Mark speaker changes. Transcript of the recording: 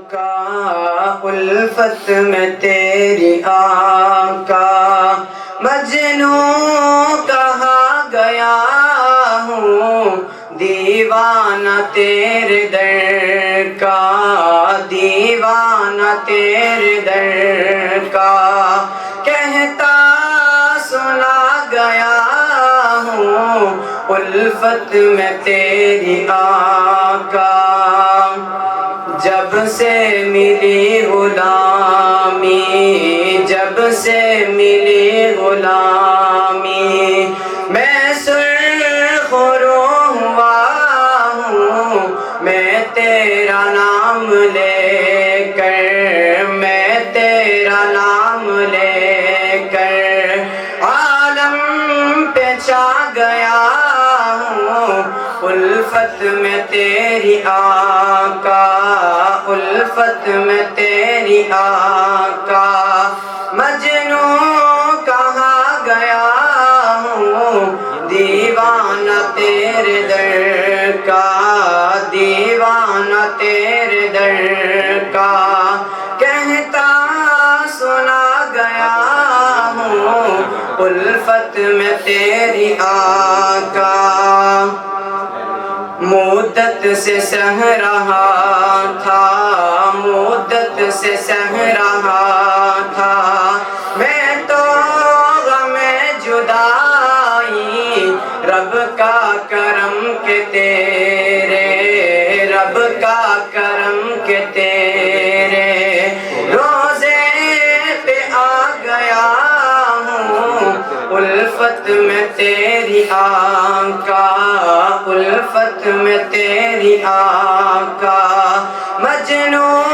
Speaker 1: آقا الفت میں تیری آقا مجنوں کہا گیا ہوں دیوانہ تیرے در کا دیوانہ تیرے در کا کہتا سنا گیا ہوں الفت میں تیری آقا جب سے ملی غلامی جب سے ملی غلامی میں سرخ رو ہوا ہوں میں تیرا نام لے کر میں تیرا نام لے کر عالم پہ چھا گیا ہوں الفت میں تیری آقا الفت میں تیری آقا مجنوں کہا گیا ہوں دیوانہ تیرے در کا دیوانہ تیرے در کا کہتا سنا گیا ہوں الفت میں تیری آقا مدت سے سہ رہا تھا مدت سے سہ رہا تھا میں تو غم جدائی رب کا کرم کے تیرے رب کا کرم کے تیرے روزے پہ آ گیا ہوں الفت میں تیری آقا الفت میں تیری آقا مجنوں